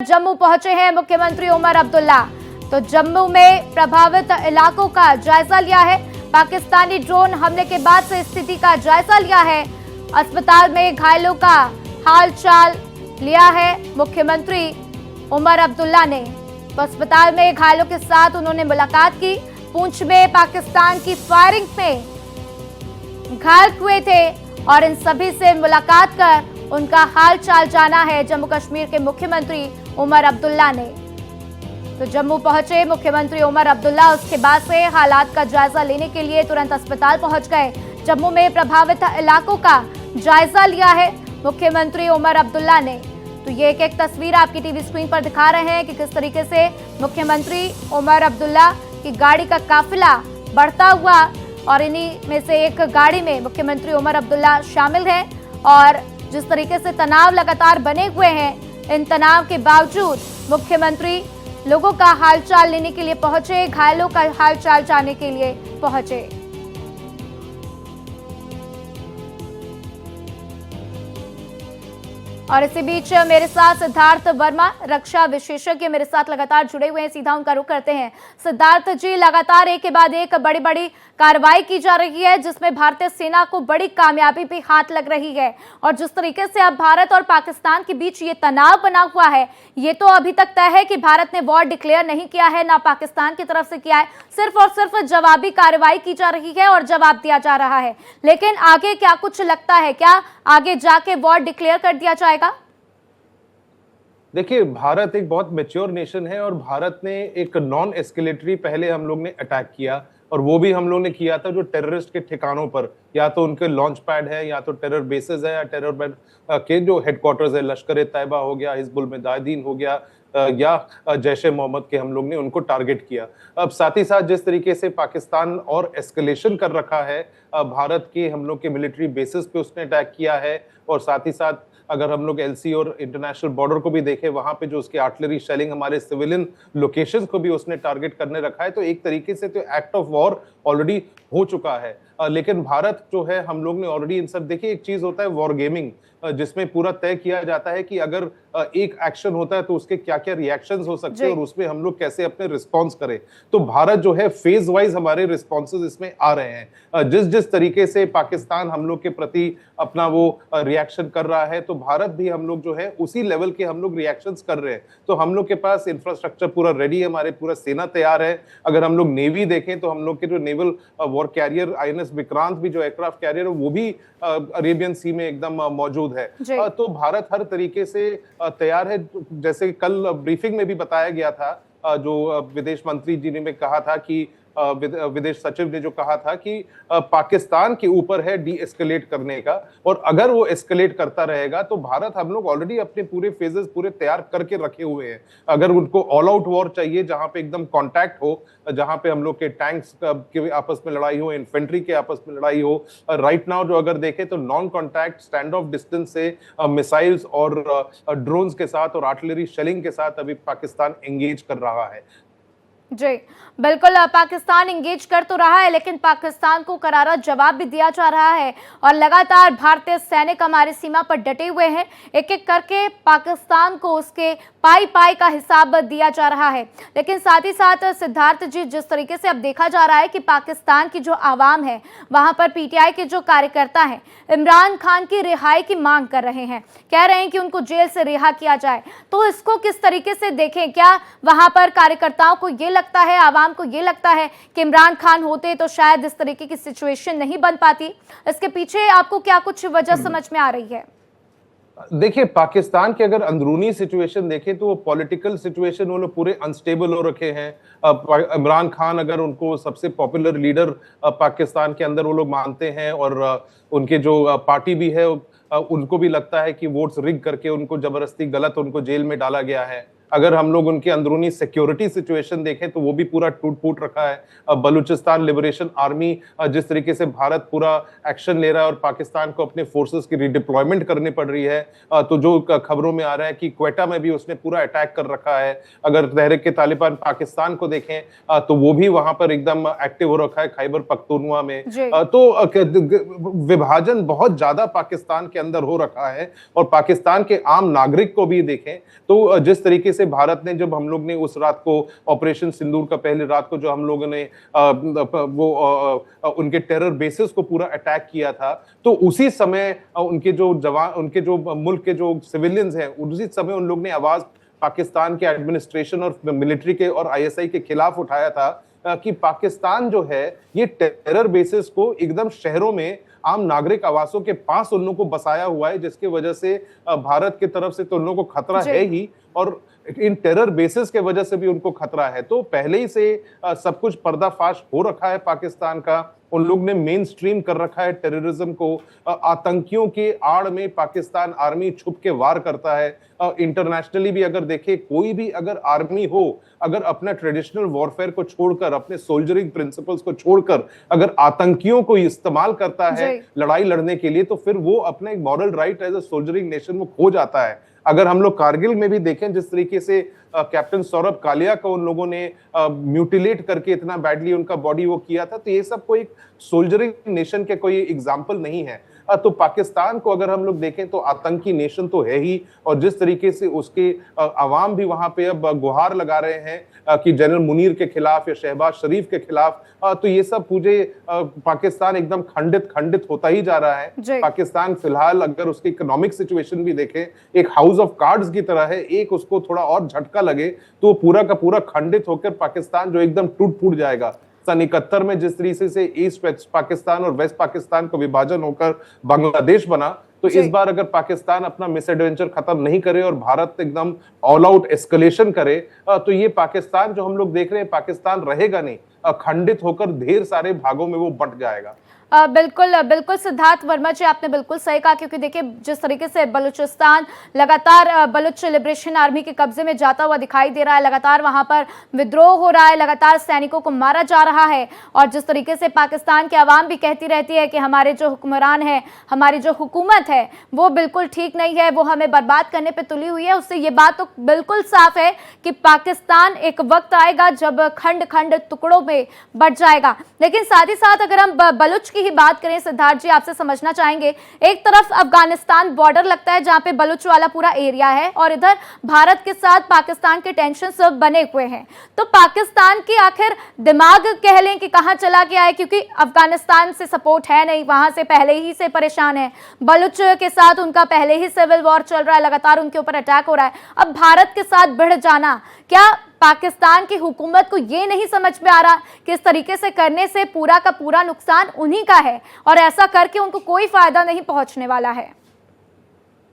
जम्मू पहुंचे हैं मुख्यमंत्री उमर अब्दुल्ला। तो जम्मू में प्रभावित इलाकों का जायजा लिया है। पाकिस्तानी ड्रोन हमले के बाद से स्थिति का जायजा लिया है। अस्पताल में घायलों का हाल चाल लिया है मुख्यमंत्री उमर अब्दुल्ला ने। तो अस्पताल में घायलों के साथ उन्होंने मुलाकात की। पुंछ में पाकिस्तान की फायरिंग में घायल हुए थे और इन सभी से मुलाकात कर उनका हाल चाल जाना है जम्मू कश्मीर के मुख्यमंत्री उमर अब्दुल्ला ने। तो जम्मू पहुंचे मुख्यमंत्री उमर अब्दुल्ला, उसके बाद से हालात का जायजा लेने के लिए तुरंत अस्पताल पहुंच गए। जम्मू में प्रभावित इलाकों का जायजा लिया है मुख्यमंत्री उमर अब्दुल्ला ने। तो ये एक तस्वीर आपकी टीवी स्क्रीन पर दिखा रहे हैं कि किस तरीके से मुख्यमंत्री उमर अब्दुल्ला की गाड़ी का काफिला बढ़ता हुआ और इन्हीं में से एक गाड़ी में मुख्यमंत्री उमर अब्दुल्ला शामिल है। और जिस तरीके से तनाव लगातार बने हुए हैं, इन तनाव के बावजूद मुख्यमंत्री लोगों का हालचाल लेने के लिए पहुंचे, घायलों का हालचाल जानने के लिए पहुंचे। और इसी बीच मेरे साथ सिद्धार्थ वर्मा, रक्षा विशेषज्ञ, मेरे साथ लगातार जुड़े हुए हैं। सीधा उनका रुख करते हैं। सिद्धार्थ जी, लगातार एक के बाद एक बड़ी बड़ी कार्रवाई की जा रही है जिसमें भारतीय सेना को बड़ी कामयाबी पे हाथ लग रही है। और जिस तरीके से अब भारत और पाकिस्तान के बीच ये तनाव बना हुआ है, ये तो अभी तक तय है कि भारत ने वॉर डिक्लेयर नहीं किया है, ना पाकिस्तान की तरफ से किया है। सिर्फ और सिर्फ जवाबी कार्रवाई की जा रही है और जवाब दिया जा रहा है। लेकिन आगे क्या कुछ लगता है, क्या आगे जाके वॉर डिक्लेयर कर दिया जाएगा? देखिए, भारत एक बहुत मैच्योर नेशन है और भारत ने एक नॉन एस्केलेटरी पहले हम लोग ने अटैक किया, और वो भी हम लोग ने किया था जो टेररिस्ट के ठिकानों पर, या तो उनके लॉन्च पैड है, या तो टेरर बेसेस है, या टेरर के जो हेडक्वार्टर्स है, लश्कर ए तैयबा हो गया, हिजबुल मुजाहिदीन हो गया, या जैश ए मोहम्मद के, हम लोग ने उनको टारगेट किया। अब साथ ही साथ जिस तरीके से पाकिस्तान और एस्केलेशन कर रखा है, भारत के हम लोग के मिलिट्री बेसिस पे उसने अटैक किया है, और साथ ही साथ अगर हम लोग एलसी और इंटरनेशनल बॉर्डर को भी देखें, वहां पे जो उसकी आर्टिलरी शेलिंग हमारे सिविलियन लोकेशंस को भी उसने टारगेट करने रखा है। तो एक तरीके से तो एक्ट ऑफ वॉर ऑलरेडी हो चुका है। लेकिन भारत जो है, हम लोग ने ऑलरेडी इन सब, देखिए एक चीज होता है वॉर गेमिंग, जिसमें पूरा तय किया जाता है कि अगर एक एक्शन होता है तो उसके क्या क्या रिएक्शंस हो सकते हैं और उसमें हम लोग कैसे अपने रिस्पॉन्स करें। तो भारत जो है फेज वाइज हमारे रिस्पॉन्सेज इसमें आ रहे हैं। जिस जिस तरीके से पाकिस्तान हम लोग के प्रति अपना वो रिएक्शन कर रहा है, तो भारत भी हम लोग जो है उसी लेवल के हम लोग रिएक्शंस कर रहे हैं। तो हम लोग के पास इंफ्रास्ट्रक्चर पूरा रेडी है, हमारे पूरा सेना तैयार है। अगर हम लोग नेवी देखें तो हम लोग के जो naval war carrier INS Vikrant भी जो एयरक्राफ्ट कैरियर है, वो भी अरेबियन सी में एकदम मौजूद है। तो भारत हर तरीके से तैयार है। जैसे कल ब्रीफिंग में भी बताया गया था, जो विदेश मंत्री जी ने कहा था कि विदेश सचिव ने जो कहा था कि पाकिस्तान के ऊपर है डी एस्केलेट करने का, और अगर वो एस्केलेट करता रहेगा तो भारत, हम लोग ऑलरेडी अपने पूरे फेजेस पूरे तैयार करके रखे हुए हैं। अगर उनको ऑल आउट वॉर चाहिए, जहां पे एकदम कांटेक्ट हो, जहां पे हम लोग के टैंक्स के आपस में लड़ाई हो, इन्फेंट्री के आपस में लड़ाई हो, राइट नाउ जो अगर देखें तो non contact stand of distance से मिसाइल्स और ड्रोन्स के साथ और आर्टिलरी शेलिंग के साथ अभी पाकिस्तान एंगेज कर रहा है। जी बिल्कुल, पाकिस्तान इंगेज कर तो रहा है, लेकिन पाकिस्तान को करारा जवाब भी दिया जा रहा है और लगातार भारतीय सैनिक हमारी सीमा पर डटे हुए हैं। एक एक करके पाकिस्तान को उसके पाई पाई का हिसाब दिया जा रहा है। लेकिन साथ ही साथ सिद्धार्थ जी, जिस तरीके से अब देखा जा रहा है कि पाकिस्तान की जो आवाम है, वहां पर PTI के जो कार्यकर्ता हैं, इमरान खान की रिहाई की मांग कर रहे हैं, कह रहे हैं कि उनको जेल से रिहा किया जाए। तो इसको किस तरीके से देखें? क्या वहां पर कार्यकर्ताओं को ये लगता है, आवाम को ये लगता है कि इमरान खान होते तो शायद इस तरीके की सिचुएशन नहीं बन पाती? इसके पीछे आपको क्या कुछ वजह समझ में आ रही है? देखिए, पाकिस्तान के अगर अंदरूनी सिचुएशन देखें तो वो पॉलिटिकल सिचुएशन वो लोग पूरे अनस्टेबल हो रखे हैं। इमरान खान अगर उनको सबसे पॉपुलर लीडर पाकिस्तान के अंदर वो लोग मानते हैं, और उनके जो पार्टी भी है, उनको भी लगता है कि वोट्स रिग करके उनको जबरदस्ती गलत उनको जेल में डाला गया है। अगर हम लोग उनकी अंदरूनी सिक्योरिटी सिचुएशन देखें तो वो भी पूरा टूट फूट रखा है। बलूचिस्तान लिबरेशन आर्मी जिस तरीके से भारत पूरा एक्शन ले रहा है और पाकिस्तान को अपने फोर्सेस की रिडिप्लॉयमेंट करनी पड़ रही है, तो जो खबरों में आ रहा है कि क्वेटा में भी उसने पूरा अटैक कर रखा है। अगर तहरीक-ए-तालिबान पाकिस्तान को देखें तो वो भी वहां पर एकदम एक्टिव हो रखा है खैबर पख्तूनख्वा में। तो विभाजन बहुत ज्यादा पाकिस्तान के अंदर हो रखा है। और पाकिस्तान के आम नागरिक को भी देखें तो जिस तरीके से भारत ने, जब हम लोग ने उस रात को ऑपरेशन सिंदूर का पहली रात को जो हम लोगों ने उनके टेरर बेसिस को पूरा अटैक किया था, तो उसी समय उनके जो जवान, उनके जो मुल्क के जो सिविलियंस हैं, उसी समय उन लोग ने आवाज पाकिस्तान के एडमिनिस्ट्रेशन और मिलिट्री के और आईएसआई के खिलाफ उठाया था कि पाकिस्तान जो है ये टेरर बेसिस को एकदम शहरों में आम नागरिक आवासों के पास उन लोगों को बसाया हुआ है, जिसकी वजह से भारत की तरफ से तो उन लोगों को खतरा है ही, और इन टेरर बेसिस के वजह से भी उनको खतरा है। तो पहले ही से सब कुछ पर्दाफाश हो रखा है पाकिस्तान का। उन लोग ने मेन स्ट्रीम कर रखा है टेररिज्म को। आतंकियों के आड़ में पाकिस्तान आर्मी छुप के वार करता है। इंटरनेशनली भी अगर देखें, कोई भी अगर आर्मी हो, अगर अपना ट्रेडिशनल वॉरफेयर को छोड़कर, अपने सोल्जरिंग प्रिंसिपल्स को छोड़कर अगर आतंकियों को इस्तेमाल करता है लड़ाई लड़ने के लिए, तो फिर वो अपना एक moral right as a soldiering nation वो खो जाता है। अगर हम लोग कारगिल में भी देखें, जिस तरीके से कैप्टन सौरभ कालिया को उन लोगों ने म्यूटिलेट करके इतना बैडली उनका बॉडी वो किया था, तो ये सब कोई सोल्जरिंग नेशन के कोई एग्जाम्पल नहीं है। तो पाकिस्तान को अगर हम लोग देखें तो आतंकी नेशन तो है ही, और जिस तरीके से उसके अवाम भी वहां पे अब गुहार लगा रहे हैं कि जनरल मुनीर के खिलाफ या शहबाज शरीफ के खिलाफ, तो ये सब पूरे पाकिस्तान एकदम खंडित होता ही जा रहा है। पाकिस्तान फिलहाल अगर उसकी इकोनॉमिक सिचुएशन भी देखें, एक हाउस ऑफ कार्ड्स की तरह है, एक उसको थोड़ा और झटका लगे तो पूरा का पूरा खंडित होकर पाकिस्तान जो एकदम टूट फूट जाएगा। सन 71 में जिस तरीके से ईस्ट वेस्ट पाकिस्तान और वेस्ट पाकिस्तान को विभाजन होकर बांग्लादेश बना, तो इस बार अगर पाकिस्तान अपना मिसएडवेंचर खत्म नहीं करे और भारत एकदम ऑल आउट एस्केलेशन करे, तो ये पाकिस्तान जो हम लोग देख रहे हैं, पाकिस्तान रहेगा नहीं, खंडित होकर ढेर सारे भागों में वो बंट जाएगा। बिल्कुल सिद्धार्थ वर्मा जी, आपने बिल्कुल सही कहा, क्योंकि देखिए जिस तरीके से बलूचिस्तान लगातार बलूच लिबरेशन आर्मी के कब्जे में जाता हुआ दिखाई दे रहा है, लगातार वहां पर विद्रोह हो रहा है, लगातार सैनिकों को मारा जा रहा है, और जिस तरीके से पाकिस्तान की आवाम भी कहती रहती है कि हमारे जो हुक्मरान है, हमारी जो हुकूमत है वो बिल्कुल ठीक नहीं है, वो हमें बर्बाद करने पर तुली हुई है, उससे ये बात तो बिल्कुल साफ है कि पाकिस्तान एक वक्त आएगा जब खंड खंड टुकड़ों में बट जाएगा। लेकिन साथ ही साथ अगर हम बलूच की ही बात करें, सिद्धार्थ जी आपसे समझना चाहेंगे, एक तरफ अफगानिस्तान बॉर्डर लगता है जहां पे बलूच वाला पूरा एरिया है, और इधर भारत के साथ पाकिस्तान के टेंशन सब बने हुए हैं, तो पाकिस्तान की आखिर दिमाग कह लें कि कहां चला गया है, क्योंकि अफगानिस्तान से सपोर्ट है नहीं, वहां से पहले ही से परेशान है, बलूच के साथ उनका पहले ही सिविल वॉर चल रहा है, लगातार उनके ऊपर अटैक हो रहा है, अब भारत के साथ भिड़ जाना, क्या पाकिस्तान की हुकूमत को ये नहीं समझ में आ रहा कि इस तरीके से करने से पूरा का पूरा नुकसान उन्हीं का है, और ऐसा करके उनको कोई फायदा नहीं पहुंचने वाला है?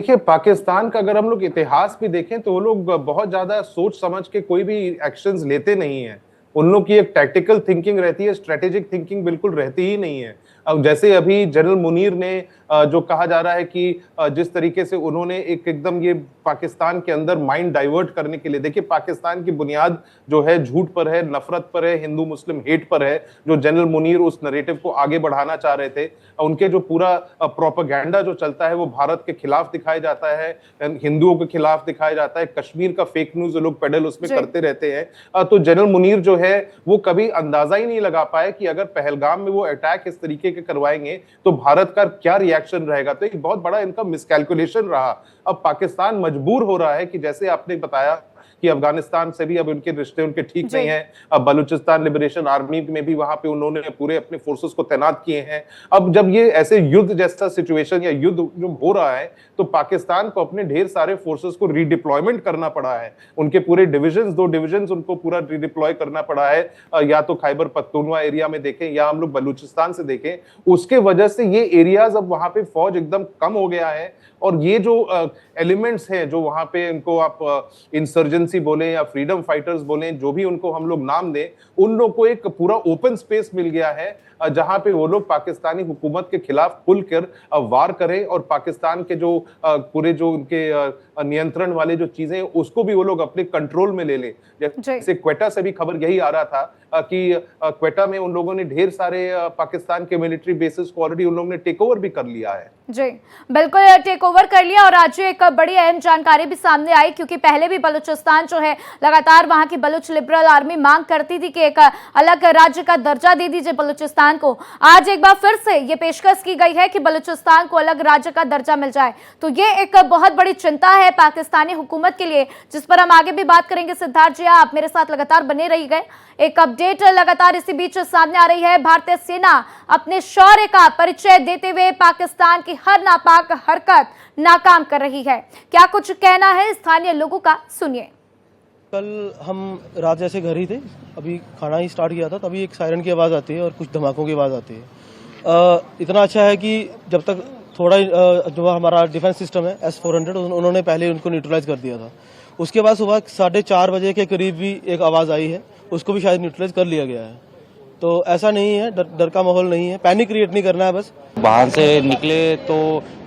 देखिए, पाकिस्तान का अगर हम लोग इतिहास भी देखें तो वो लोग बहुत ज्यादा सोच समझ के कोई भी एक्शंस लेते नहीं है। उन लोग की एक टैक्टिकल थिंकिंग रहती है, स्ट्रेटेजिक थिंकिंग बिल्कुल रहती ही नहीं है। अब जैसे अभी जनरल मुनीर ने जो कहा जा रहा है कि जिस तरीके से उन्होंने एकदम ये पाकिस्तान के अंदर माइंड डाइवर्ट करने के लिए, देखिए पाकिस्तान की बुनियाद जो है झूठ पर है, नफरत पर है, हिंदू मुस्लिम हेट पर है, जो जनरल मुनीर उस नैरेटिव को आगे बढ़ाना चाह रहे थे। उनके जो पूरा प्रोपेगेंडा जो चलता है वो भारत के खिलाफ दिखाया जाता है, हिंदुओं के खिलाफ दिखाया जाता है, कश्मीर का फेक न्यूज लोग पेडल उसमें करते रहते हैं। तो जनरल मुनीर जो है वो कभी अंदाजा ही नहीं लगा पाए कि अगर पहलगाम में वो अटैक इस तरीके के करवाएंगे तो भारत का क्या रिएक्शन रहेगा। तो एक बहुत बड़ा इनका मिसकैलकुलेशन रहा। अब पाकिस्तान मजबूर हो रहा है कि जैसे आपने बताया कि अफगानिस्तान से भी अब उनके रिश्ते उनके ठीक नहीं है, अब बलूचिस्तान लिबरेशन आर्मी में भी वहां पे उन्होंने पूरे अपने फोर्सेस को तैनात किए हैं। अब जब ये ऐसे युद्ध जैसा सिचुएशन या युद्ध जो हो रहा है तो पाकिस्तान को अपने ढेर सारे फोर्सेस को रीडिप्लॉयमेंट करना पड़ा है। उनके पूरे डिविजन्स, 2 डिविजन्स उनको पूरा रीडिप्लॉय करना पड़ा है, या तो खैबर पख्तूनख्वा एरिया में देखें या हम लोग बलूचिस्तान से देखें। उसके वजह से ये एरियाज अब वहां पे फौज एकदम कम हो गया है, और ये जो एलिमेंट्स हैं जो वहां पे इनको आप इंसर्जेंट इंसर्जेंसी बोले या फ्रीडम फाइटर्स बोले, जो भी उनको हम लोग नाम दें, उन लोग को एक पूरा ओपन स्पेस मिल गया है जहां पे वो लोग पाकिस्तानी हुकूमत के खिलाफ खुलकर वार करें और पाकिस्तान के जो पूरे जो उनके नियंत्रण वाले जो चीजें हैं उसको भी वो लोग अपने कंट्रोल में ले लें। जैसे क्वेटा से भी खबर यही आ रहा था कि क्वेटा में उन लोगों ने ढेर सारे पाकिस्तान के मिलिट्री बेसिस को ऑलरेडी उन लोगों ने टेक ओवर भी कर लिया है। जी बिल्कुल, टेक ओवर कर लिया। और आज एक बड़ी अहम जानकारी भी सामने आई, क्योंकि पहले भी बलूचिस्तान जो है लगातार वहां की बलूच लिबरल आर्मी मांग करती थी कि एक अलग राज्य का दर्जा दे दीजिए बलूचिस्तान को। आज एक बार फिर से ये पेशकश की गई है कि बलूचिस्तान को अलग राज्य का दर्जा मिल जाए। तो ये एक बहुत बड़ी चिंता है पाकिस्तानी हुकूमत के लिए, जिस पर हम आगे भी बात करेंगे। सिद्धार्थ जी, आप मेरे साथ लगातार बने रहिए। एक अपडेट लगातार इसी बीच सामने आ रही है। भारतीय सेना अपने शौर्य का परिचय देते हुए पाकिस्तान की हर नापाक हरकत नाकाम कर रही है। क्या कुछ कहना है स्थानीय लोगों का, सुनिए। कल हम रात जैसे घर ही थे, अभी खाना ही स्टार्ट किया था, तभी एक सायरन की आवाज़ आती है और कुछ धमाकों की आवाज़ आती है। इतना अच्छा है कि जब तक थोड़ा जो हमारा डिफेंस सिस्टम है S-400 उन्होंने पहले उनको न्यूट्रलाइज कर दिया था। उसके बाद सुबह 4:30 बजे के करीब भी एक आवाज़ आई है, उसको भी शायद न्यूट्रलाइज कर लिया गया है। तो ऐसा नहीं है, डर का माहौल नहीं है, पैनिक क्रिएट नहीं करना है बस। बाहर से निकले तो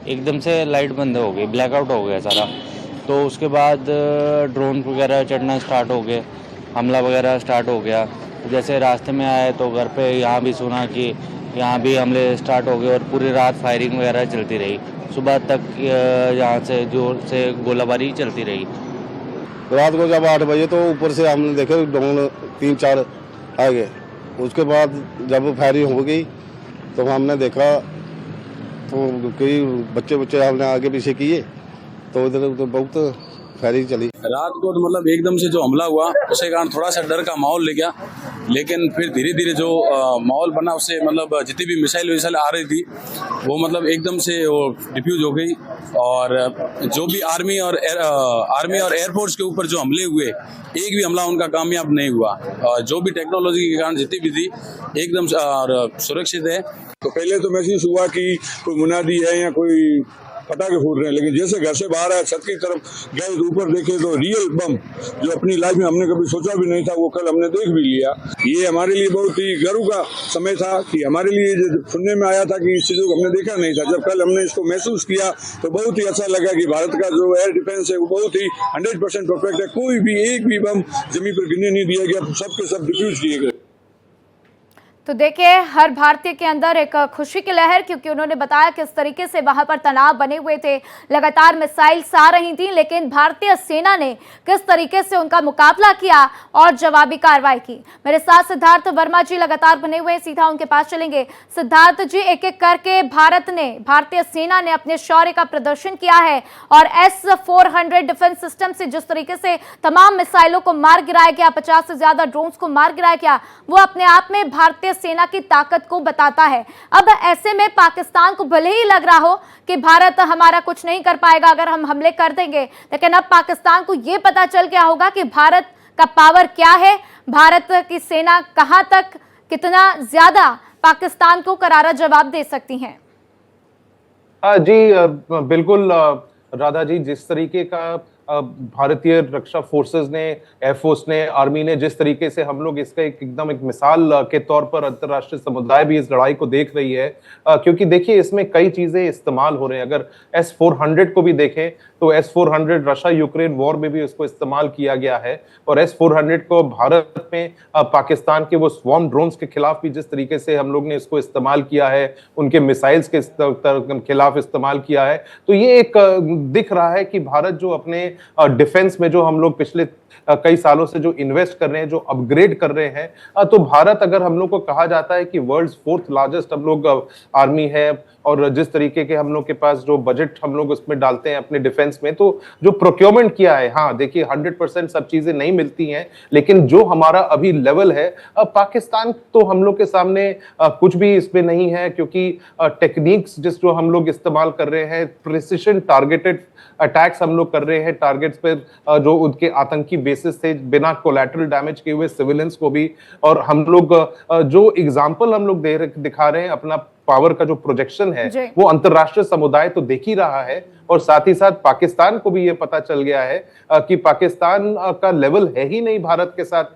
एकदम से लाइट बंद हो गई, ब्लैकआउट हो गया सारा। तो उसके बाद ड्रोन वगैरह चढ़ना स्टार्ट हो गए, हमला वगैरह स्टार्ट हो गया। जैसे रास्ते में आए तो घर पे यहाँ भी सुना कि यहाँ भी हमले स्टार्ट हो गए और पूरी रात फायरिंग वगैरह चलती रही। सुबह तक यहाँ से जोर से गोलाबारी चलती रही। रात को जब 8 बजे तो ऊपर से हमने देखे ड्रोन 3-4 आ गए। उसके बाद जब फायरिंग हो गई तो हमने देखा तो कई बच्चे हमने आगे पीछे किए तो इधर तो बहुत फायरिंग चली। रात को तो मतलब एकदम से जो हमला हुआ उसके कारण थोड़ा सा डर का माहौल ले गया, लेकिन फिर धीरे धीरे जो माहौल बना उससे मतलब जितनी भी मिसाइल विसाइल आ रही थी वो मतलब एकदम से वो डिफ्यूज हो गई। और जो भी आर्मी और एयरफोर्स के ऊपर जो हमले हुए, एक भी हमला उनका कामयाब नहीं हुआ। जो भी टेक्नोलॉजी के कारण जितनी भी थी एकदम सुरक्षित है। तो पहले तो महसूस हुआ कि कोई मुनादी है या कोई पटाखे फूट रहे हैं, लेकिन जैसे घर से बाहर आए, छत की तरफ गए तो ऊपर देखे तो रियल बम जो अपनी लाइफ में हमने कभी सोचा भी नहीं था वो कल हमने देख भी लिया। ये हमारे लिए बहुत ही गर्व का समय था कि हमारे लिए जो सुनने में आया था कि इस चीजों को हमने देखा नहीं था, जब कल हमने इसको महसूस किया तो बहुत ही अच्छा लगा कि भारत का जो एयर डिफेंस है वो बहुत ही 100% परफेक्ट है। कोई भी एक भी बम जमीन पर गिरने नहीं दिया गया, सबके सब डिफ्यूज किए गए। तो देखिए, हर भारतीय के अंदर एक खुशी की लहर, क्योंकि उन्होंने बताया किस तरीके से वहां पर तनाव बने हुए थे, लगातार मिसाइल्स आ रही थी, लेकिन भारतीय सेना ने किस तरीके से उनका मुकाबला किया और जवाबी कार्रवाई की। मेरे साथ सिद्धार्थ वर्मा जी लगातार बने हुए, सीधा उनके पास चलेंगे। सिद्धार्थ जी, एक एक करके भारतीय सेना ने अपने शौर्य का प्रदर्शन किया है और S-400 डिफेंस सिस्टम से जिस तरीके से तमाम मिसाइलों को मार गिराया गया, 50 से ज्यादा ड्रोन्स को मार गिराया गया, वो अपने आप में भारतीय सेना की ताकत को बताता है। अब ऐसे में पाकिस्तान को भले ही लग रहा हो कि भारत हमारा कुछ नहीं कर पाएगा अगर हम हमले कर देंगे, लेकिन अब पाकिस्तान को यह पता चल गया होगा कि भारत का पावर क्या है, भारत की सेना कहां तक कितना ज्यादा पाकिस्तान को करारा जवाब दे सकती है। जी बिल्कुल राधा जी, जिस तरीके का भारतीय रक्षा फोर्सेस ने, एयरफोर्स ने, आर्मी ने जिस तरीके से हम लोग इसका एकदम एक मिसाल के तौर पर अंतर्राष्ट्रीय समुदाय भी इस लड़ाई को देख रही है, क्योंकि देखिए इसमें कई चीजें इस्तेमाल हो रहे हैं। अगर S-400 को भी देखें तो S-400 रशिया यूक्रेन वॉर में भी उसको इस्तेमाल किया गया है और S-400 को भारत में पाकिस्तान के वो स्वॉर्म ड्रोन्स के खिलाफ भी जिस तरीके से हम लोग ने इसको इस्तेमाल किया है, उनके मिसाइल्स के खिलाफ इस्तेमाल किया है, तो ये एक दिख रहा है कि भारत जो अपने डिफेंस में जो हम लोग पिछले कई सालों से जो इन्वेस्ट कर रहे हैं, जो अपग्रेड कर रहे हैं, तो भारत, अगर हम लोग को कहा जाता है कि वर्ल्ड्स 4th लार्जेस्ट हम लोग आर्मी है और जिस तरीके के हम लोग के पास जो बजट हम लोग उसमें डालते हैं अपने डिफेंस में, तो जो प्रोक्योरमेंट किया है, हाँ देखिए 100% सब चीजें नहीं मिलती हैं, लेकिन जो हमारा अभी लेवल है, पाकिस्तान तो हम लोग के सामने कुछ भी इसमें नहीं है, क्योंकि टेक्निक्स जो हम लोग इस्तेमाल कर रहे हैं, प्रिसिशन टारगेटेड अटैक्स हम लोग कर रहे हैं, टारगेट्स पर जो उनके आतंकी बेसिस थे, बिना कोलैटरल डैमेज किए हुए सिविलियंस को भी। और हम लोग जो एग्जाम्पल हम लोग दिखा रहे हैं, अपना पावर का जो प्रोजेक्शन है, वो अंतरराष्ट्रीय समुदाय तो देख ही रहा है, और साथ ही साथ पाकिस्तान को भी ये पता चल गया है कि पाकिस्तान का लेवल है ही नहीं भारत के साथ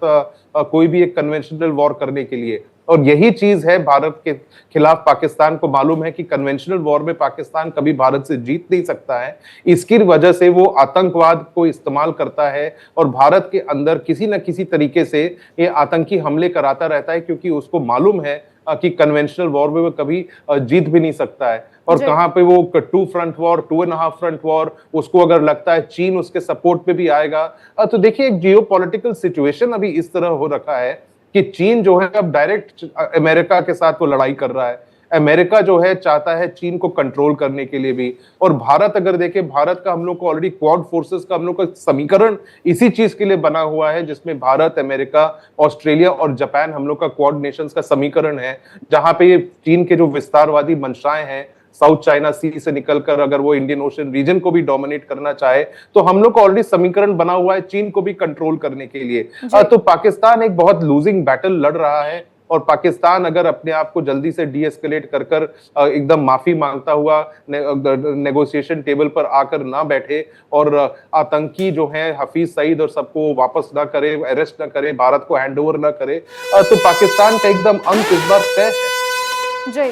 कोई भी एक कन्वेंशनल वॉर करने के लिए। और यही चीज है, भारत के खिलाफ पाकिस्तान को मालूम है कि कन्वेंशनल वॉर में पाकिस्तान कभी भारत से जीत नहीं सकता है। इसकी वजह से वो आतंकवाद को इस्तेमाल करता है और भारत के अंदर किसी न किसी तरीके से ये आतंकी हमले कराता रहता है, क्योंकि उसको मालूम है कि कन्वेंशनल वॉर में वो कभी जीत भी नहीं सकता है। और कहां पे वो 2 फ्रंट वॉर, 2.5 फ्रंट वॉर, उसको अगर लगता है चीन उसके सपोर्ट पे भी आएगा। तो देखिए, एक जियोपॉलिटिकल सिचुएशन अभी इस तरह हो रखा है कि चीन जो है अब डायरेक्ट अमेरिका के साथ वो लड़ाई कर रहा है। अमेरिका जो है चाहता है चीन को कंट्रोल करने के लिए भी। और भारत अगर देखे, भारत का हम लोग को ऑलरेडी क्वाड फोर्सेस का हम लोग का समीकरण इसी चीज के लिए बना हुआ है, जिसमें भारत, अमेरिका, ऑस्ट्रेलिया और जापान हम लोग का क्वाड नेशंस का समीकरण है, जहां पे ये चीन के जो विस्तारवादी मंशाएं हैं, साउथ चाइना सी से निकलकर अगर वो इंडियन ओशन रीजन को भी डोमिनेट करना चाहे, तो हम लोग का ऑलरेडी समीकरण बना हुआ है चीन को भी कंट्रोल करने के लिए। तो पाकिस्तान एक बहुत लूजिंग बैटल लड़ रहा है, और पाकिस्तान अगर अपने आप को जल्दी से डी एस्केलेट कर एकदम माफी मांगता हुआ नेगोशिएशन टेबल पर आकर ना बैठे और आतंकी जो है हफीज सईद और सबको वापस ना करे, अरेस्ट ना करे, भारत को हैंडओवर ना करे, तो पाकिस्तान का एकदम अंत इस बार तय है। जी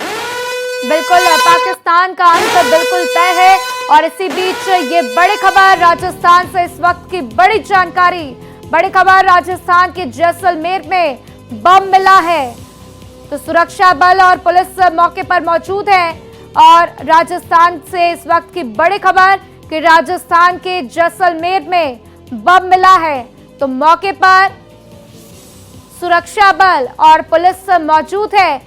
बिल्कुल, पाकिस्तान का अंत बिल्कुल तय है। और इसी बीच ये बड़ी खबर राजस्थान से, इस वक्त की बड़ी जानकारी, बड़ी खबर, राजस्थान के जैसलमेर में बम मिला है। तो सुरक्षा बल और पुलिस मौके पर मौजूद है। और राजस्थान से इस वक्त की बड़ी खबर कि राजस्थान के जैसलमेर में बम मिला है। तो मौके पर सुरक्षा बल और पुलिस मौजूद है।